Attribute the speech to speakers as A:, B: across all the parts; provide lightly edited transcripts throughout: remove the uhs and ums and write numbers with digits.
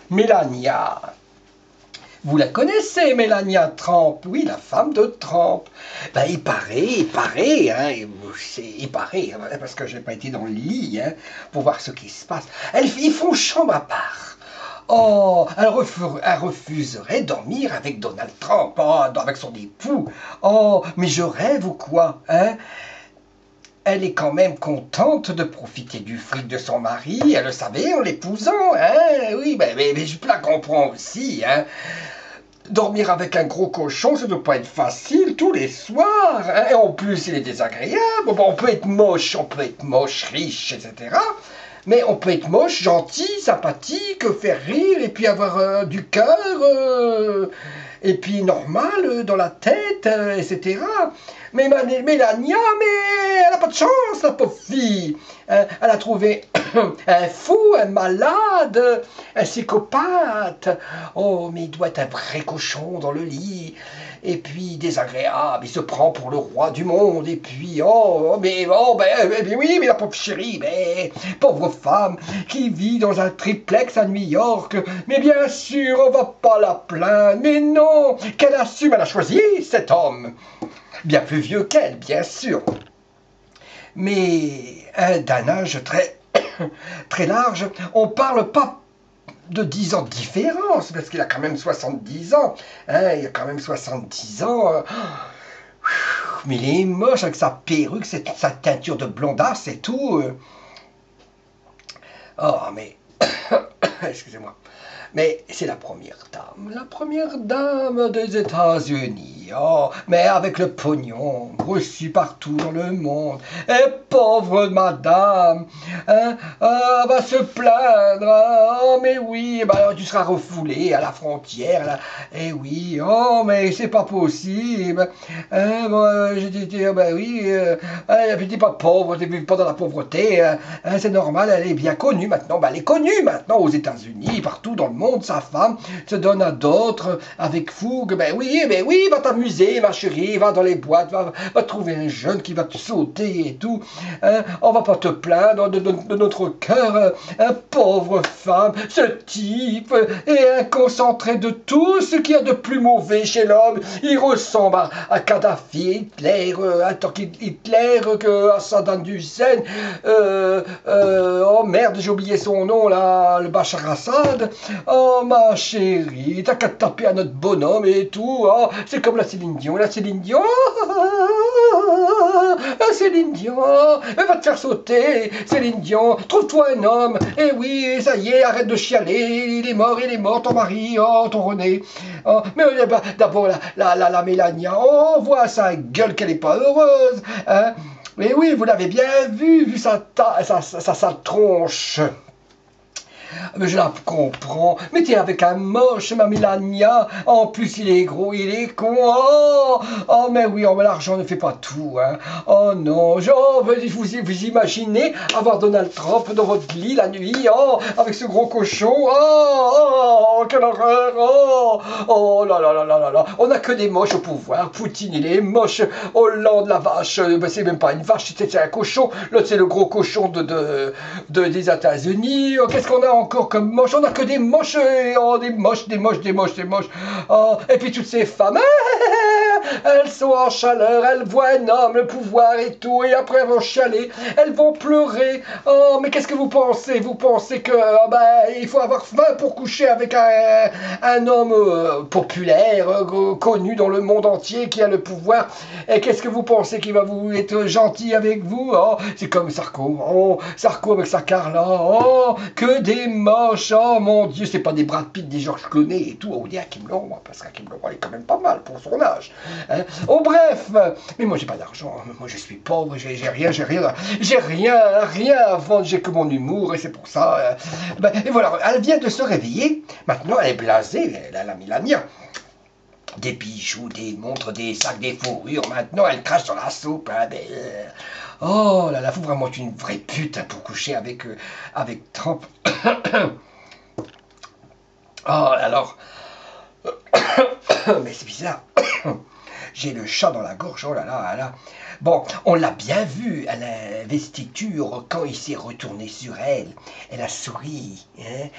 A: Mélania. Vous la connaissez, Mélania Trump, oui, la femme de Trump. Ben, il paraît, parce que j'ai pas été dans le lit, hein, pour voir ce qui se passe. Ils font chambre à part. Oh, elle refuserait dormir avec Donald Trump, oh, avec son époux. Oh, mais je rêve ou quoi, hein? Elle est quand même contente de profiter du fric de son mari, elle le savait en l'épousant, hein? Oui, mais je la comprends aussi, hein? Dormir avec un gros cochon, ça ne doit pas être facile tous les soirs, hein? Et en plus, il est désagréable. Bon, on peut être moche, riche, etc. Mais on peut être moche, gentil, sympathique, faire rire, et puis avoir du cœur, et puis normal dans la tête, etc. Mais Mélania, mais elle n'a pas de chance, la pauvre fille. Elle a trouvé un fou, un malade, un psychopathe. Oh, mais il doit être un vrai cochon dans le lit. Et puis désagréable, il se prend pour le roi du monde. Et puis, oui, mais la pauvre chérie, mais pauvre femme qui vit dans un triplex à New York. Mais bien sûr, on va pas la plaindre. Mais non, qu'elle assume, elle a choisi cet homme. Bien plus vieux qu'elle, bien sûr. Mais d'un âge très large, on parle pas de 10 ans de différence, parce qu'il a quand même 70 ans. Hein, il a quand même 70 ans. Mais il est moche avec sa perruque, sa teinture de blondasse et tout. Oh, mais... Excusez-moi. Mais c'est la première dame des États-Unis. Oh, mais avec le pognon, reçu partout dans le monde. Et pauvre madame, hein, elle va se plaindre. Oh, mais oui, bah, tu seras refoulé à la frontière. Là. Eh oui, oh, mais c'est pas possible. Hein, bon, j'ai dit, bah oui, elle n'était pas pauvre, elle n'était pas dans la pauvreté. Hein, c'est normal, elle est bien connue maintenant. Bah, elle est connue maintenant aux États-Unis, partout dans le monde, sa femme se donne à d'autres avec fougue. Ben oui, va t'amuser, ma chérie, va dans les boîtes, va trouver un jeune qui va te sauter et tout. Hein, on va pas te plaindre de notre cœur. Hein, pauvre femme, ce type est inconcentré de tout ce qu'il y a de plus mauvais chez l'homme. Il ressemble à Kadhafi, Hitler, à Saddam Hussein. Oh merde, j'ai oublié son nom là, le Bachar Assad. Oh ma chérie, t'as qu'à taper à notre bonhomme et tout. Oh, c'est comme la Céline Dion. La Céline Dion, Céline Dion, elle va te faire sauter. Céline Dion, trouve-toi un homme. Eh oui, ça y est, arrête de chialer. Il est mort, ton mari, oh, ton René. Oh, mais d'abord la Mélania, oh, on voit sa gueule qu'elle est pas heureuse. Hein. Mais oui, vous l'avez bien vu sa tronche. Mais je la comprends. Mais t'es avec un moche, ma Mélania. En plus, il est gros, il est con. Oh mais oui, oh, mais l'argent ne fait pas tout. Hein. Oh non, vous imaginez avoir Donald Trump dans votre lit la nuit, oh, avec ce gros cochon. Oh, quelle horreur. Oh là là là là là là. On n'a que des moches au pouvoir. Poutine, il est moche. Hollande, la vache, c'est même pas une vache, c'est un cochon. L'autre, c'est le gros cochon des États-Unis. Qu'est-ce qu'on a encore comme moche? On n'a que des moches, des moches. Oh, et puis toutes ces femmes, elles sont en chaleur, elles voient un homme, le pouvoir et tout, et après elles vont chialer, elles vont pleurer. Oh, mais qu'est-ce que vous pensez? Vous pensez que il faut avoir faim pour coucher avec un homme populaire, connu dans le monde entier, qui a le pouvoir? Et qu'est-ce que vous pensez qu'il va vous être gentil avec vous? Oh, c'est comme Sarko. Oh, Sarko avec sa Carla. Oh, que des moches. Oh mon Dieu, c'est pas des Brad Pitt, des Georges Clooney et tout. On dit Hakim Leroy, parce qu'Hakim Leroy est quand même pas mal pour son âge. Hein. Oh bref, mais moi j'ai pas d'argent. Moi je suis pauvre, j'ai rien à vendre. J'ai que mon humour et c'est pour ça. Et voilà, elle vient de se réveiller. Maintenant elle est blasée, elle a mis la mienne. Des bijoux, des montres, des sacs, des fourrures. Maintenant, elle crache sur la soupe. Hein, oh là là, faut vraiment être une vraie pute hein, pour coucher avec Trump. Oh, alors... Mais c'est bizarre. J'ai le chat dans la gorge, oh là là. Bon, on l'a bien vu à l'investiture quand il s'est retourné sur elle. Elle a souri. Hein.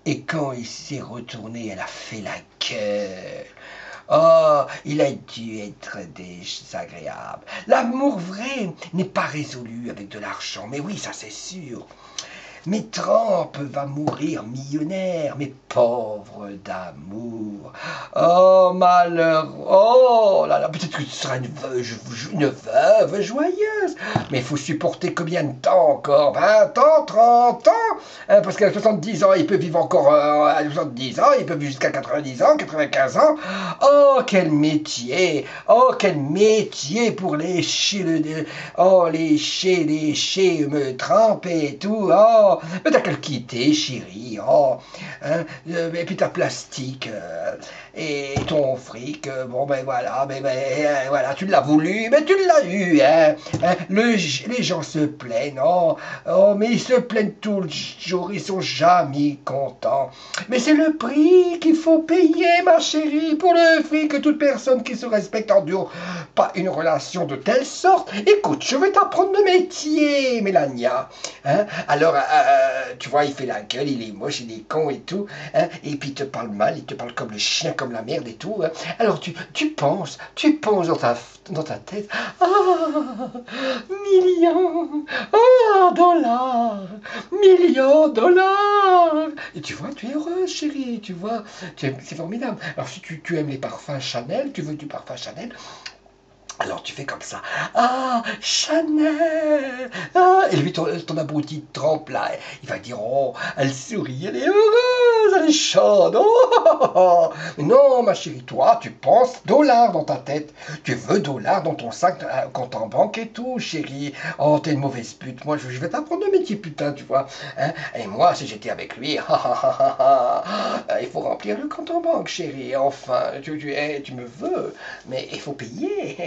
A: Et quand il s'est retourné, elle a fait la gueule. Oh, il a dû être désagréable. L'amour vrai n'est pas résolu avec de l'argent, mais oui, ça c'est sûr. Mais Trump va mourir millionnaire, mais pauvre d'amour. Oh malheur, oh là là, peut-être que tu seras une veuve joyeuse. Mais il faut supporter combien de temps encore? 20 ans, 30 ans, hein, parce qu'à 70 ans, il peut vivre encore à 70 ans, il peut vivre jusqu'à 90 ans, 95 ans. Oh, quel métier! Oh, quel métier pour lécher oh, lécher, me tremper et tout. Oh, mais t'as qu'à le quitter, chérie. Oh, hein, et puis ta plastique et ton fric. Bon, ben voilà, voilà, tu l'as voulu, mais tu l'as eu. Hein, hein. Les gens se plaignent. Oh, oh, mais ils se plaignent tout le jour. Ils sont jamais contents. Mais c'est le prix qu'il faut payer, ma chérie, pour le fric que toute personne qui se respecte endure pas une relation de telle sorte. Écoute, je vais t'apprendre le métier, Mélania. Hein? Alors, tu vois, il fait la gueule, il est moche, il est con et tout. Hein? Et puis il te parle mal, il te parle comme le chien, comme la merde et tout. Hein? Alors tu penses dans ta tête, ah, millions, ah, dollars, millions de dollars. Et tu vois, tu es heureuse, chérie, tu vois, c'est formidable. Alors si tu aimes les parfums Chanel, tu veux du parfum Chanel, alors tu fais comme ça. Ah, Chanel. Ah, et lui, ton abruti de trempe là, il va dire, oh, elle sourit, elle est heureuse, elle est chaude. Oh. Mais non, ma chérie, toi, tu penses dollars dans ta tête. Tu veux dollars dans ton sac, compte en banque et tout, chérie. Oh, t'es une mauvaise pute. Moi, je vais t'apprendre le métier, putain, tu vois. Hein? Et moi, si j'étais avec lui, il faut remplir le compte en banque, chérie. Enfin, tu me veux, mais il faut payer.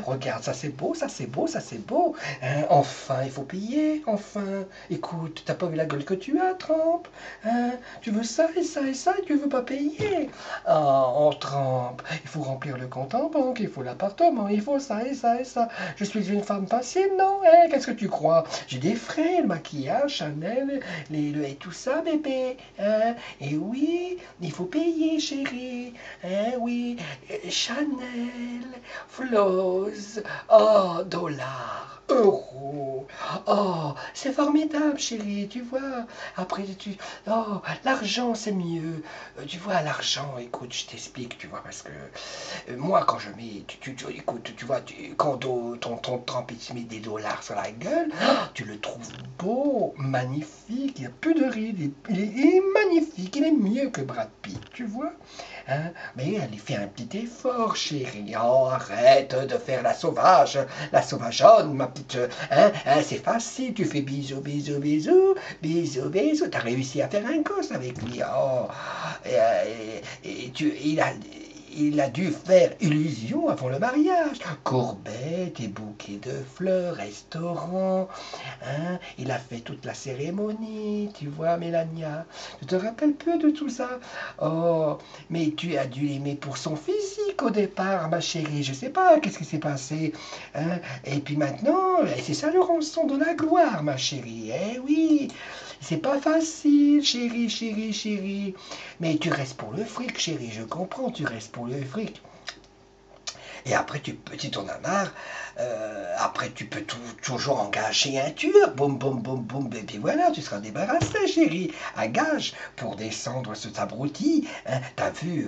A: Regarde, ça c'est beau, ça c'est beau, ça c'est beau. Hein, enfin, il faut payer, enfin. Écoute, t'as pas vu la gueule que tu as, Trump? Hein, tu veux ça et ça et ça et tu veux pas payer? Ah, oh, Trump, il faut remplir le compte en banque, il faut l'appartement, il faut ça et ça et ça. Je suis une femme facile, non? Hein, qu'est-ce que tu crois? J'ai des frais, le maquillage, Chanel, et tout ça, bébé. Hein? Et oui, il faut payer, chérie. Hein, oui, Chanel, Flo. Oh, dollars, euros. Oh, c'est formidable, chérie, tu vois. Après, oh, l'argent, c'est mieux. Tu vois, l'argent, écoute, je t'explique, tu vois, parce que moi, quand je mets, écoute, tu vois, quand ton trempe, il te met des dollars sur la gueule, tu le trouves beau, magnifique, il n'y a plus de rides, il est magnifique, il est mieux que Brad Pitt, tu vois. Hein? Mais elle fait un petit effort, chérie. Oh, arrête de faire la sauvageonne, ma petite. Hein, c'est facile, tu fais bisous, bisous, bisous, bisous, bisous. T'as réussi à faire un gosse avec lui. Oh, il a dû faire illusion avant le mariage. Courbettes et bouquets de fleurs, restaurant. Hein, il a fait toute la cérémonie, tu vois, Mélania. Tu te rappelles peu de tout ça? Oh, mais tu as dû l'aimer pour son physique au départ, ma chérie. Je sais pas, qu'est-ce qui s'est passé? Hein? Et puis maintenant, c'est ça le rançon de la gloire, ma chérie. Eh oui, c'est pas facile, chérie, chérie, chérie. Mais tu restes pour le fric, chérie, je comprends, tu restes pour le fric. Et après, si t'en as marre, après, tu peux toujours engager un tueur. Boum, boum, boum, boum. Et puis voilà, tu seras débarrassé, chérie. À gage pour descendre cet abruti. Hein. T'as vu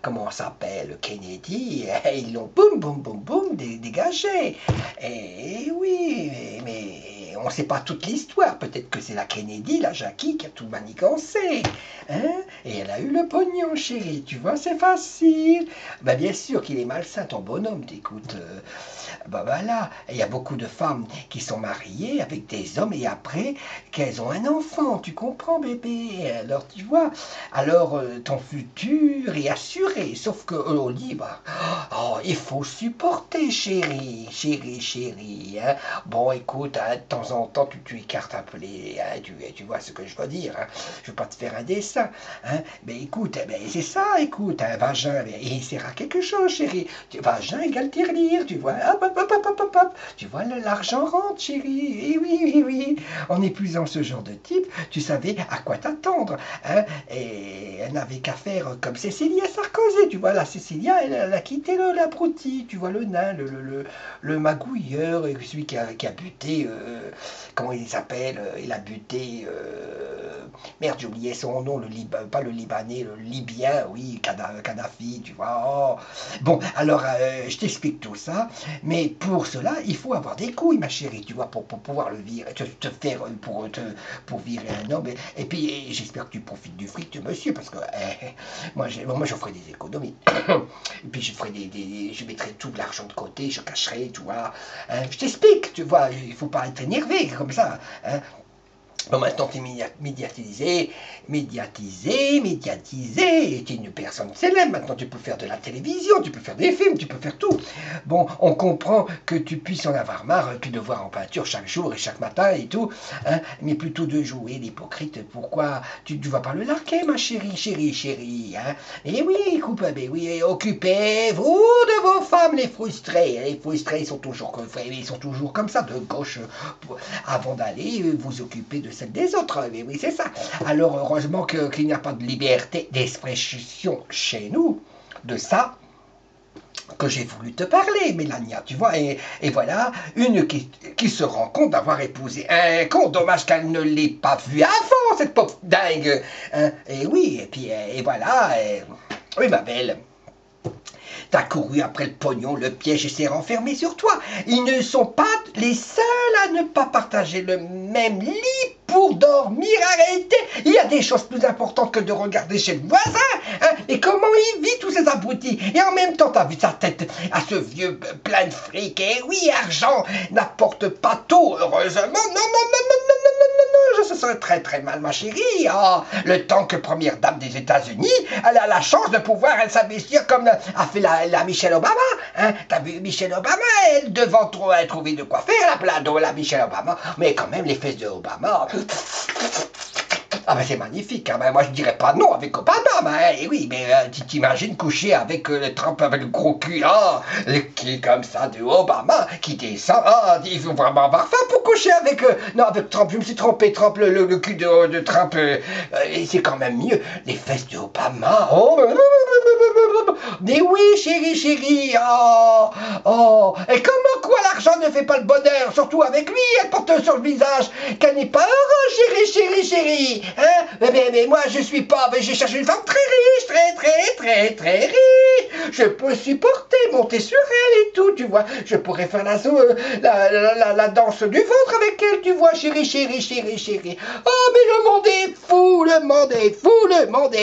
A: comment s'appelle Kennedy? Ils l'ont boum, boum, boum, boum, dégagé. Et oui, mais on ne sait pas toute l'histoire. Peut-être que c'est la Kennedy, la Jackie, qui a tout manigancé. Hein? Et elle a eu le pognon, chérie. Tu vois, c'est facile. Ben, bien sûr qu'il est malsain, ton bonhomme, t'écoutes. Ben voilà, il y a beaucoup de femmes qui sont mariées avec des hommes et après qu'elles ont un enfant, tu comprends, bébé? Alors tu vois, alors ton futur est assuré, sauf que on dit, bah, oh, il faut supporter, chérie, chérie, chérie. Hein. Bon, écoute, hein, de temps temps en temps, tu écartes un peu hein, tu vois ce que je veux dire. Hein. Je veux pas te faire un dessin. Hein. Mais écoute, c'est ça, écoute, un vagin, il sert à quelque chose, chérie. Vagin égale tirelire, tu vois. Hop, hop, hop, hop, hop, hop. Tu vois, l'argent rentre, chérie. Et oui, oui, oui. En épuisant ce genre de type, tu savais à quoi t'attendre. Hein. Et elle n'avait qu'à faire comme Cécilia Sarkozy. Tu vois, la Cécilia, elle a quitté l'abruti. Tu vois, le nain, le magouilleur, celui qui a buté, comment il s'appelle, il a buté, merde, j'ai oublié son nom, pas le Libanais, le Libyen, oui, Kadhafi, tu vois. Oh. Bon, alors, je t'explique tout ça, mais pour cela, il faut avoir des couilles, ma chérie, tu vois, pour pouvoir le virer, te faire, pour virer un homme, et puis, j'espère que tu profites du fric de monsieur, parce que moi, je ferai des économies, et puis je mettrai tout l'argent de côté, je cacherai, tu vois, hein, je t'explique, tu vois, il faut pas être énervé comme ça, hein. Bon, maintenant, tu es médiatisé, tu es une personne célèbre, maintenant tu peux faire de la télévision, tu peux faire des films, tu peux faire tout. Bon, on comprend que tu puisses en avoir marre, puis de voir en peinture chaque jour et chaque matin et tout, hein, mais plutôt de jouer l'hypocrite, pourquoi tu ne vas pas le larguer, ma chérie, chérie, hein. Et oui, oui, occupez-vous de vos femmes, les frustrés ils sont toujours comme ça, de gauche, avant d'aller vous occuper de celle des autres. Mais oui, c'est ça. Alors, heureusement qu'il n'y a pas de liberté d'expression chez nous. De ça que j'ai voulu te parler, Mélania, tu vois, et voilà, une qui se rend compte d'avoir épousé un con, dommage qu'elle ne l'ait pas vu avant, cette pauvre dingue, hein. Et oui, et puis, et voilà, oui, ma belle, t'as couru après le pognon, le piège s'est renfermé sur toi. Ils ne sont pas les seuls à ne pas partager le même lit pour dormir. Arrêtez. Il y a des choses plus importantes que de regarder chez le voisin. Hein. Et comment il vit tous ces abrutis. Et en même temps, t'as vu sa tête à ce vieux plein de fric. Et oui, argent n'apporte pas tout. Heureusement, non. Ce serait très très mal, ma chérie. Oh, le temps que première dame des États-Unis, elle a la chance de pouvoir s'investir comme a fait la Michelle Obama. Hein? T'as vu Michelle Obama, elle devant trouver de quoi faire la Michelle Obama. Mais quand même, les fesses de Obama. Ah ben c'est magnifique, hein. Ben, moi je dirais pas non avec Obama, hein. Et oui, mais tu t'imagines coucher avec le Trump, avec le gros cul, le cul comme ça de Obama, qui descend, il faut vraiment avoir faim pour coucher avec, non avec Trump, je me suis trompé, Trump, le cul de Trump, et c'est quand même mieux, les fesses de Obama, mais oui chérie, et comment quoi l'argent ne fait pas le bonheur, surtout avec lui, elle porte sur le visage qu'elle n'est pas heureuse, chérie, hein? Mais moi je suis pas, mais j'ai cherché une femme très riche, très riche, je peux supporter, monter sur elle et tout, tu vois, je pourrais faire la danse du ventre avec elle, tu vois, chérie, oh mais le monde est fou, le monde est fou, le monde